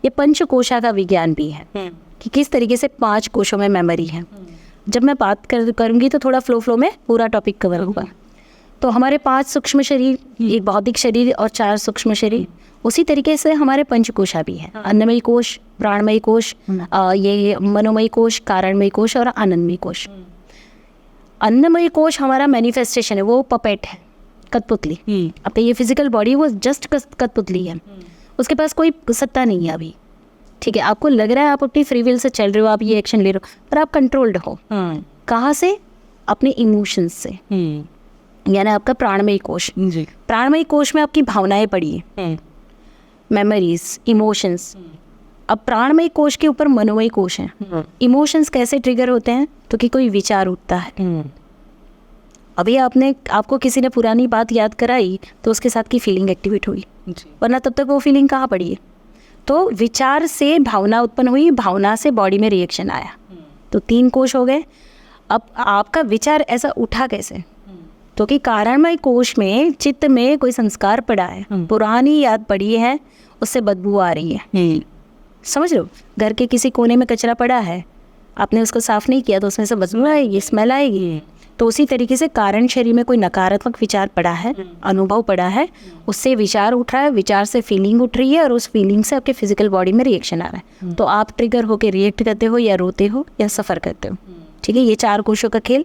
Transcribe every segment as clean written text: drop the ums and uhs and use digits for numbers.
ये पंचकोशा का विज्ञान भी है कि किस तरीके से 5 कोशों में मेमोरी है। जब मैं बात करूँगी तो थोड़ा फ्लो में पूरा टॉपिक कवर होगा। तो हमारे 5 सूक्ष्म शरीर, एक भौतिक शरीर और 4 सूक्ष्म शरीर, उसी तरीके से हमारे पंचकोशा भी है। अन्नमयी कोश, प्राणमयी कोश, ये मनोमयी कोश, कारणमयी कोश और आनंदमयी कोश। अन्नमयी कोश हमारा मैनिफेस्टेशन है, वो पपेट है, कठपुतली। अब ये फिजिकल बॉडी वो जस्ट कठपुतली है, उसके पास कोई सत्ता नहीं है अभी। ठीक है, आपको लग रहा है आप अपनी फ्री विल से चल रहे हो, आप ये एक्शन ले रहे हो, पर आप कंट्रोल्ड हो। कहाँ से? अपने इमोशंस से, यानी आपका प्राणमयी कोश। प्राणमयी कोश में आपकी भावनाएं पड़ी है, मेमोरीज, इमोशंस। अब प्राणमयी कोश के ऊपर मनोमयी कोश है। इमोशंस कैसे ट्रिगर होते हैं? तो कि कोई विचार उठता है। अभी आपको किसी ने पुरानी बात याद कराई तो उसके साथ की फीलिंग एक्टिवेट हुई, वरना तब तक वो फीलिंग कहाँ पड़ी है। तो विचार से भावना उत्पन्न हुई, भावना से बॉडी में रिएक्शन आया, तो 3 कोश हो गए। अब आपका विचार ऐसा उठा कैसे? तो कि कारणमय कोश में, चित्त में कोई संस्कार पड़ा है, पुरानी याद पड़ी है, उससे बदबू आ रही है। समझ लो, घर के किसी कोने में कचरा पड़ा है, आपने उसको साफ नहीं किया तो उसमें से बदबू आएगी, स्मेल आएगी। तो उसी तरीके से कारण शरीर में कोई नकारात्मक विचार पड़ा है, अनुभव पड़ा है, उससे विचार उठ रहा है, विचार से फीलिंग उठ रही है और उस फीलिंग से आपके फिजिकल बॉडी में रिएक्शन आ रहा है। तो आप ट्रिगर होकर रिएक्ट करते हो, या रोते हो, या सफ़र करते हो। ठीक है, ये 4 कोशों का खेल।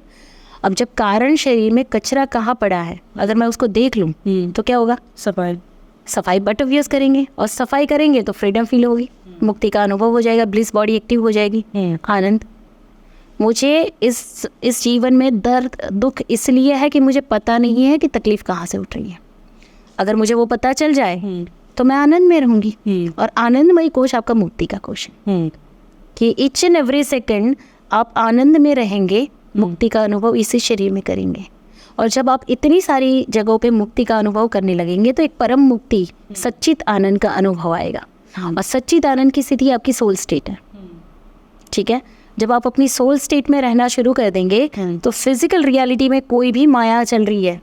अब जब कारण शरीर में कचरा कहाँ पड़ा है, अगर मैं उसको देख लूँ तो क्या होगा? सफाई बट ऑब्वियस करेंगे, और सफाई करेंगे तो फ्रीडम फील होगी, मुक्ति का अनुभव हो जाएगा, ब्लिस बॉडी एक्टिव हो जाएगी, आनंद। मुझे इस जीवन में दर्द दुख इसलिए है कि मुझे पता नहीं है कि तकलीफ कहाँ से उठ रही है। अगर मुझे वो पता चल जाए तो मैं आनंद में रहूंगी। और आनंदमयी कोश आपका मुक्ति का कोश है कि ईच एंड एवरी सेकेंड आप आनंद में रहेंगे, मुक्ति का अनुभव इसी शरीर में करेंगे। और जब आप इतनी सारी जगहों पे मुक्ति का अनुभव करने लगेंगे तो एक परम मुक्ति, सच्चित आनंद का अनुभव आएगा। और सच्चित आनंद की स्थिति आपकी सोल स्टेट है। ठीक है, जब आप अपनी सोल स्टेट में रहना शुरू कर देंगे तो फिजिकल रियलिटी में कोई भी माया चल रही है,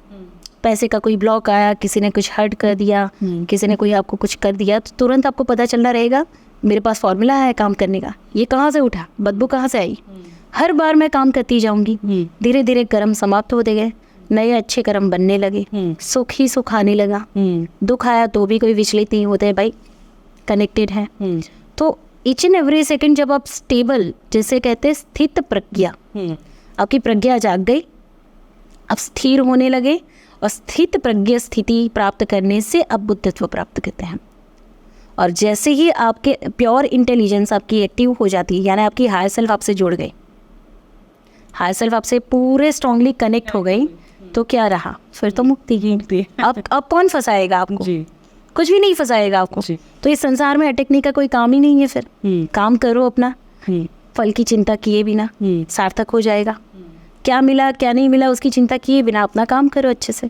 पैसे का कोई ब्लॉक आया, किसी ने कुछ हर्ट कर दिया, किसी ने कोई आपको कुछ कर दिया, तो तुरंत आपको पता चलना रहेगा मेरे पास फॉर्मूला है काम करने का। ये कहाँ से उठा, बदबू कहाँ से आई? हर बार मैं काम करती जाऊंगी, धीरे धीरे कर्म समाप्त होते गए, नए अच्छे कर्म बनने लगे, सुख ही सुख आने लगा। दुख आया तो भी कोई विचलित नहीं होते भाई, कनेक्टेड है। तो ईच एंड एवरी सेकंड जब आप स्टेबल, जैसे कहते हैं स्थित प्रज्ञा, आपकी प्रज्ञा जाग गई, अब स्थिर होने लगे, और स्थित प्रज्ञा स्थिति प्राप्त करने से अब बुद्धत्व प्राप्त करते हैं। और जैसे ही आपके प्योर इंटेलिजेंस आपकी एक्टिव हो जाती है, यानी आपकी हायर सेल्फ आपसे जुड़ गई, हायर सेल्फ आपसे पूरे स्ट्रांगली कनेक्ट हो गई, तो क्या रहा? फिर तो मुक्ति। अब कौन फंसाएगा आपको? कुछ भी नहीं फंसाएगा आपको। तो इस संसार में अटकने का कोई काम ही नहीं है। फिर काम करो अपना, फल की चिंता किए बिना, सार्थक हो जाएगा। क्या मिला क्या नहीं मिला उसकी चिंता किए बिना अपना काम करो अच्छे से।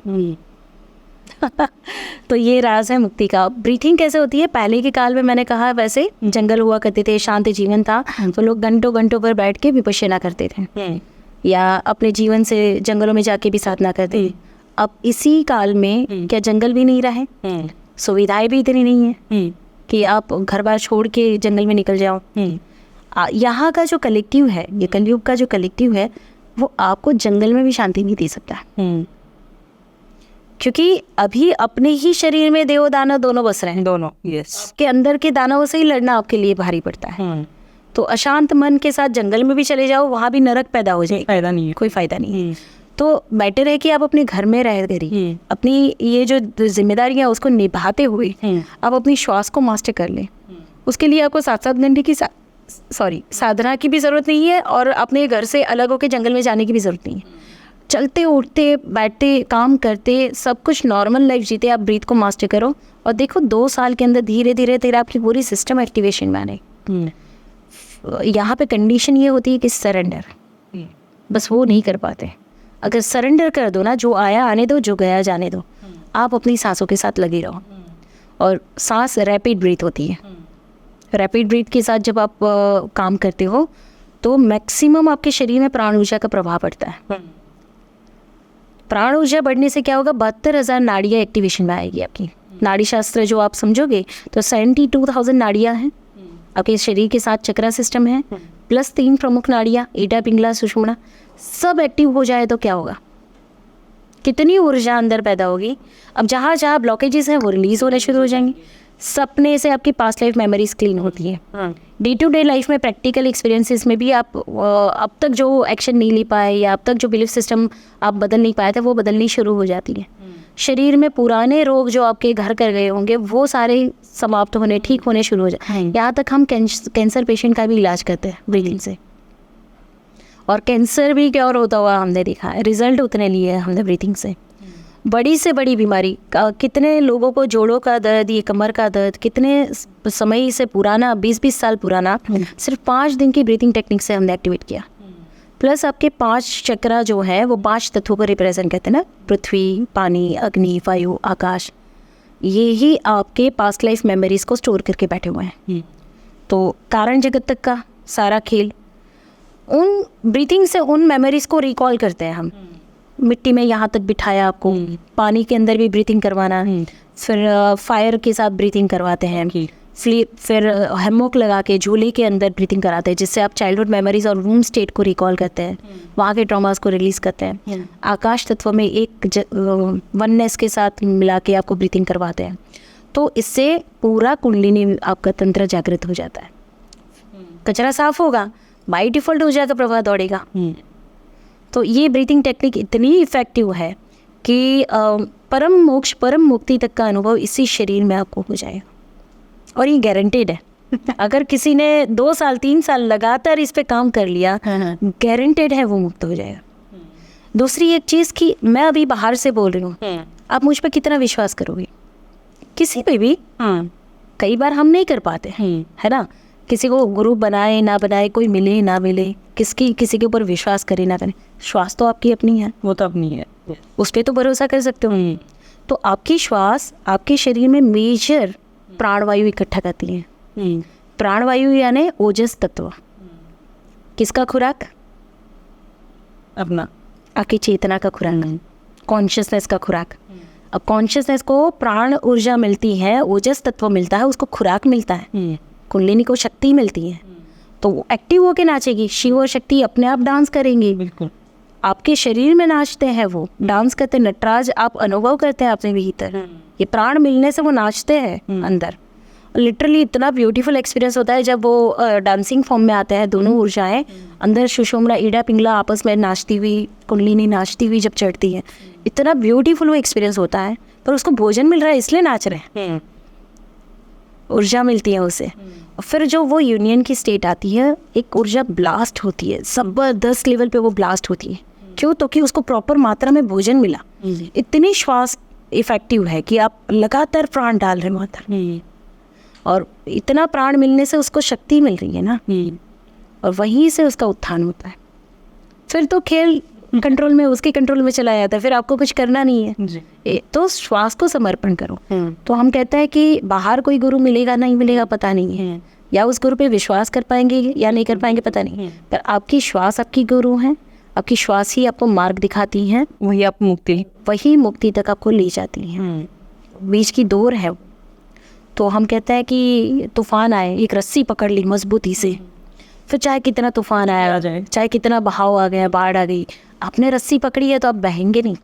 तो ये राज है मुक्ति का। ब्रीथिंग कैसे होती है? पहले के काल में मैंने कहा वैसे जंगल हुआ करते थे, शांत जीवन था, तो लोग घंटों घंटों पर बैठ के विपश्यना करते थे, या अपने जीवन से जंगलों में जाके भी साधना करते। अब इसी काल में क्या जंगल भी नहीं रहे, सुविधाएं भी इतनी नहीं है कि आप घर बार छोड़ के जंगल में निकल जाओ। यहाँ का जो कलेक्टिव है, ये कलयुग का जो कलेक्टिव है, वो आपको जंगल में भी शांति नहीं दे सकता। क्योंकि अभी अपने ही शरीर में देव दानव दोनों बस रहे हैं, दोनों के अंदर के दानवों से ही लड़ना आपके लिए भारी पड़ता है। तो अशांत मन के साथ जंगल में भी चले जाओ, वहाँ भी नरक पैदा हो जाए, फायदा नहीं है, कोई फायदा नहीं। तो बेटर है कि आप अपने घर में रह करिए, अपनी ये जो जिम्मेदारियां उसको निभाते हुए आप अपनी श्वास को मास्टर कर लें। उसके लिए आपको 7-7 घंटे की साधना की भी ज़रूरत नहीं है, और अपने घर से अलग होकर जंगल में जाने की भी ज़रूरत नहीं है। चलते उठते बैठते काम करते सब कुछ नॉर्मल लाइफ जीते, आप ब्रीथ को मास्टर करो, और देखो 2 साल के अंदर धीरे धीरे आपकी पूरी सिस्टम एक्टिवेशन में आने। यहाँ पे कंडीशन ये होती है कि सरेंडर, बस वो नहीं कर पाते। अगर सरेंडर कर दो ना, जो आया आने दो, जो गया जाने दो, आप अपनी सांसों के साथ लगे रहो। और सांस रैपिड ब्रीथ होती है, रैपिड ब्रीथ के साथ जब आप काम करते हो तो मैक्सिमम आपके शरीर में प्राण ऊर्जा का प्रभाव पड़ता है। प्राण ऊर्जा बढ़ने से क्या होगा? 72,000 नाड़ियाँ एक्टिवेशन में आएगी आपकी। नाड़ी शास्त्र जो आप समझोगे तो 72,000 नाड़ियाँ हैं, आपके शरीर के साथ चक्रा सिस्टम है, प्लस 3 प्रमुख नाड़ियाँ ईडा, पिंगला, सुषुम्ना, सब एक्टिव हो जाए तो क्या होगा, कितनी ऊर्जा अंदर पैदा होगी। अब जहाँ जहाँ ब्लॉकेजेस हैं वो रिलीज होने शुरू हो जाएंगे। सपने से आपकी पास्ट लाइफ मेमोरीज क्लीन होती है। डे टू डे लाइफ में प्रैक्टिकल एक्सपीरियंसेस में भी आप अब तक जो एक्शन नहीं ले पाए या अब तक जो बिलीफ सिस्टम आप बदल नहीं पाए थे वो बदलनी शुरू हो जाती है। शरीर में पुराने रोग जो आपके घर कर गए होंगे वो सारे समाप्त होने, ठीक होने शुरू हो जाए। यहाँ तक हम कैंसर पेशेंट का भी इलाज करते हैं ब्रीदिंग से, और कैंसर भी क्योर होता हुआ हमने देखा है, रिजल्ट उतने लिए हमने ब्रीथिंग से। बड़ी से बड़ी बीमारी कितने लोगों को जोड़ों का दर्द, ये कमर का दर्द कितने समय से पुराना, 20-20 साल पुराना, सिर्फ 5 दिन की ब्रीथिंग टेक्निक से हमने एक्टिवेट किया। प्लस आपके 5 चक्रा जो है वो 5 तत्वों को रिप्रेजेंट करते हैं ना, पृथ्वी, पानी, अग्नि, वायु, आकाश। ये ही आपके पास्ट लाइफ मेमोरीज को स्टोर करके बैठे हुए हैं। तो कारण जगत तक का सारा खेल उन ब्रीथिंग से उन मेमोरीज को रिकॉल करते हैं हम। मिट्टी में यहाँ तक बिठाया आपको, पानी के अंदर भी ब्रीथिंग करवाना, फिर फायर के साथ ब्रीथिंग करवाते हैं, फिर हेमोक लगा के झूले के अंदर ब्रीथिंग कराते हैं, जिससे आप चाइल्डहुड मेमोरीज और रूम स्टेट को रिकॉल करते हैं, वहाँ के ट्रॉमास को रिलीज करते हैं। आकाश तत्व में एक वननेस के साथ मिला के आपको ब्रीथिंग करवाते हैं। तो इससे पूरा कुंडलिनी आपका तंत्र जागृत हो जाता है। कचरा साफ होगा, बाई डिफ़ॉल्ट ऊर्जा का प्रवाह दौड़ेगा। तो ये ब्रीथिंग टेक्निक इतनी इफ़ेक्टिव है कि परम मोक्ष, परम मुक्ति तक का अनुभव इसी शरीर में आपको हो जाएगा, और ये गारंटेड है। अगर किसी ने 2 साल 3 साल लगातार इस पे काम कर लिया, गारंटेड है वो मुक्त हो जाएगा। दूसरी एक चीज़ कि मैं अभी बाहर से बोल रही हूँ, आप मुझ पे कितना विश्वास करोगे, किसी पे भी। कई बार हम नहीं कर पाते, है ना, किसी को गुरु बनाए ना बनाए, कोई मिले ना मिले, किसी के ऊपर विश्वास करे ना करे, श्वास तो आपकी अपनी है, वो तो अपनी है, उस पर तो भरोसा कर सकते हो। तो आपकी श्वास आपके शरीर में मेजर प्राणवायु इकट्ठा करती है। प्राणवायु यानी ओजस तत्व, किसका खुराक, अपना, आपकी चेतना का खुराक, कॉन्शियसनेस का खुराक। अब कॉन्शियसनेस को प्राण ऊर्जा मिलती है, ओजस तत्व मिलता है, उसको खुराक मिलता है, कुंडलिनी को शक्ति मिलती है, तो वो एक्टिव होके नाचेगी। शिव और शक्ति अपने आप डांस करेंगे, बिल्कुल आपके शरीर में नाचते हैं, वो डांस करते हैं, नटराज आप अनुभव करते हैं अपने भीतर। ये प्राण मिलने से वो नाचते हैं अंदर। लिटरली इतना ब्यूटीफुल एक्सपीरियंस होता है जब वो डांसिंग फॉर्म में आते हैं, दोनों ऊर्जाएं अंदर, सुषुम्ना, ईडा, पिंगला आपस में नाचती हुई, कुंडलिनी नाचती हुई जब चढ़ती है, इतना ब्यूटीफुल वो एक्सपीरियंस होता है। पर उसको भोजन मिल रहा है इसलिए नाच रहे हैं, ऊर्जा मिलती है उसे। और फिर जो वो यूनियन की स्टेट आती है, एक ऊर्जा ब्लास्ट होती है, ज़बरदस्त लेवल पे वो ब्लास्ट होती है। क्यों? तो कि उसको प्रॉपर मात्रा में भोजन मिला। इतनी श्वास इफेक्टिव है कि आप लगातार प्राण डाल रहे मात्रा, और इतना प्राण मिलने से उसको शक्ति मिल रही है ना, और वहीं से उसका उत्थान होता है। फिर तो खेल कंट्रोल में, उसके कंट्रोल में चला जाता है, फिर आपको कुछ करना नहीं है जी। तो श्वास को समर्पण करो। तो हम कहते हैं कि बाहर कोई गुरु मिलेगा नहीं मिलेगा पता नहीं है, या उस गुरु पे विश्वास कर पाएंगे या नहीं कर पाएंगे पता नहीं, पर आपकी श्वास आपकी गुरु है, आपकी श्वास ही आपको मार्ग दिखाती है, वही आप वही मुक्ति तक आपको ले जाती है। बीच की दौर है। तो हम कहते हैं कि तूफान आए, एक रस्सी पकड़ ली मजबूती से, फिर चाहे कितना तूफान आया, चाहे कितना बहाव आ गया, बाढ़ आ गई, आपने रस्सी पकड़ी है तो आप बहेंगे नहीं,